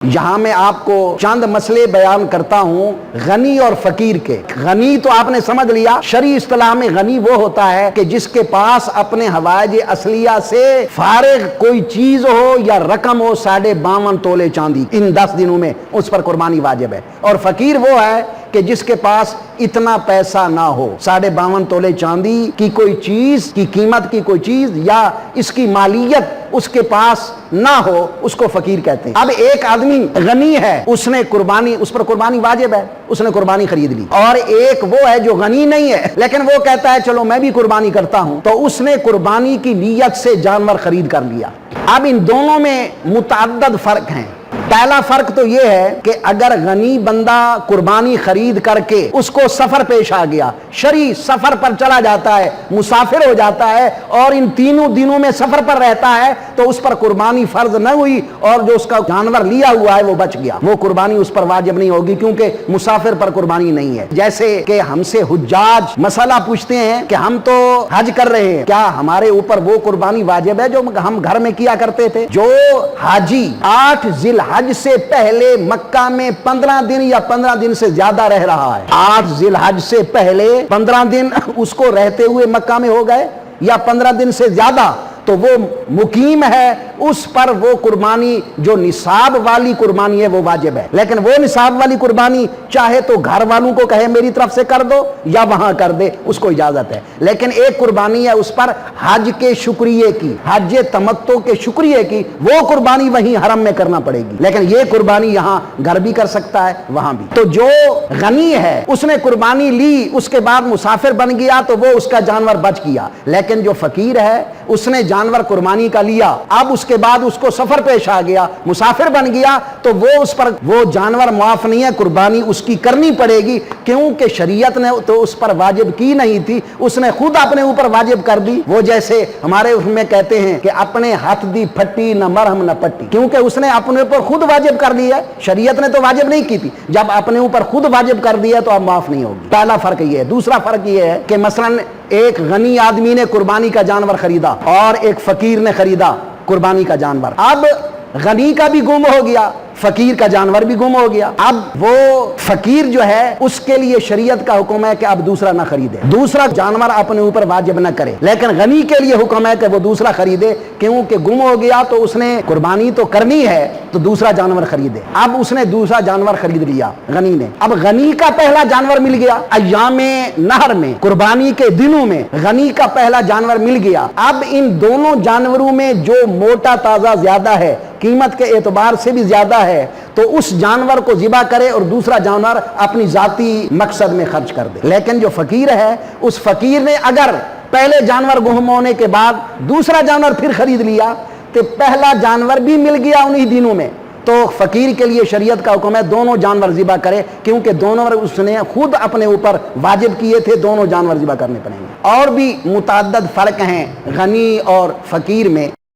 یہاں میں آپ کو چند مسئلے بیان کرتا ہوں غنی اور فقیر کے۔ غنی تو آپ نے سمجھ لیا، شرعی اصطلاح میں غنی وہ ہوتا ہے کہ جس کے پاس اپنے حوائج اصلیہ سے فارغ کوئی چیز ہو یا رقم ہو 52.5 تولے چاندی، ان 10 دنوں میں اس پر قربانی واجب ہے۔ اور فقیر وہ ہے کہ جس کے پاس اتنا پیسہ نہ ہو، 52.5 تولے چاندی کی کوئی چیز کی قیمت کی کوئی چیز یا اس کی مالیت اس کے پاس نہ ہو، اس کو فقیر کہتے ہیں۔ اب ایک آدمی غنی ہے، اس نے قربانی، اس پر قربانی واجب ہے، اس نے قربانی خرید لی، اور ایک وہ ہے جو غنی نہیں ہے لیکن وہ کہتا ہے چلو میں بھی قربانی کرتا ہوں، تو اس نے قربانی کی نیت سے جانور خرید کر لیا۔ اب ان دونوں میں متعدد فرق ہیں۔ پہلا فرق تو یہ ہے کہ اگر غنی بندہ قربانی خرید کر کے اس کو سفر پیش آ گیا، شرعی سفر پر چلا جاتا ہے، مسافر ہو جاتا ہے اور ان تینوں دنوں میں سفر پر رہتا ہے، تو اس پر قربانی فرض نہ ہوئی اور جو اس کا جانور لیا ہوا ہے وہ بچ گیا، وہ قربانی اس پر واجب نہیں ہوگی کیونکہ مسافر پر قربانی نہیں ہے۔ جیسے کہ ہم سے حجاج مسئلہ پوچھتے ہیں کہ ہم تو حج کر رہے ہیں، کیا ہمارے اوپر وہ قربانی واجب ہے جو ہم گھر میں کیا کرتے تھے؟ جو حاجی 8 ذی الحج سے پہلے مکہ میں 15 دن یا 15 دن سے زیادہ رہ رہا ہے، 8 ذی الحج سے پہلے 15 دن اس کو رہتے ہوئے مکہ میں ہو گئے یا 15 دن سے زیادہ، تو وہ مقیم ہے، اس پر وہ قربانی جو نصاب والی قربانی ہے وہ واجب ہے۔ لیکن وہ نصاب والی قربانی چاہے تو گھر والوں کو کہے میری طرف سے کر دو یا وہاں کر دے، اس کو اجازت ہے۔ لیکن ایک قربانی ہے اس پر حج کے شکریے کی، حج تمتع کے شکریے کی، وہ قربانی وہیں حرم میں کرنا پڑے گی، لیکن یہ قربانی یہاں گھر بھی کر سکتا ہے وہاں بھی۔ تو جو غنی ہے اس نے قربانی لی، اس کے بعد مسافر بن گیا تو وہ اس کا جانور بچ گیا، لیکن جو فقیر ہے اس نے جانور قربانی کا لیا، اب اس کے بعد اس کو سفر پیش آ گیا، مسافر بن گیا، تو وہ اس پر وہ جانور معاف نہیں ہے، قربانی اس کی کرنی پڑے گی، کیونکہ شریعت نے تو اس پر واجب کی نہیں تھی، اس نے خود اپنے اوپر واجب کر دی۔ وہ جیسے ہمارے اس میں کہتے ہیں کہ اپنے ہاتھ دی پھٹی نہ مرہم نہ پٹی، کیونکہ اس نے اپنے اوپر خود واجب کر لیا ہے، شریعت نے تو واجب نہیں کی تھی، جب اپنے اوپر خود واجب کر دیا تو اب معاف نہیں ہوگی۔ پہلا فرق یہ ہے۔ دوسرا فرق یہ ہے کہ مثلاً ایک غنی آدمی نے قربانی کا جانور خریدا اور ایک فقیر نے خریدا قربانی کا جانور، اب غنی کا بھی گم ہو گیا، فقیر کا جانور بھی گم ہو گیا۔ اب وہ فقیر جو ہے اس کے لیے شریعت کا حکم ہے کہ اب دوسرا نہ خریدے، دوسرا جانور اپنے اوپر واجب نہ کرے، لیکن غنی کے لیے حکم ہے کہ وہ دوسرا خریدے، کیونکہ گم ہو گیا تو اس نے قربانی تو کرنی ہے تو دوسرا جانور خریدے۔ اب اس نے دوسرا جانور خرید لیا غنی نے، اب غنی کا پہلا جانور مل گیا، ایام نہر میں قربانی کے دنوں میں غنی کا پہلا جانور مل گیا۔ اب ان دونوں جانوروں میں جو موٹا تازہ زیادہ ہے، قیمت کے اعتبار سے بھی زیادہ ہے، تو اس جانور کو ذبح کرے اور دوسرا جانور اپنی ذاتی مقصد میں خرچ کر دے۔ لیکن جو فقیر ہے اس فقیر نے اگر پہلے جانور گم ہونے کے بعد دوسرا جانور پھر خرید لیا تو پہلا جانور بھی مل گیا انہی دنوں میں، تو فقیر کے لیے شریعت کا حکم ہے دونوں جانور ذبح کرے، کیونکہ دونوں اس نے خود اپنے اوپر واجب کیے تھے، دونوں جانور ذبح کرنے پڑیں گے۔ اور بھی متعدد فرق ہیں غنی اور فقیر میں۔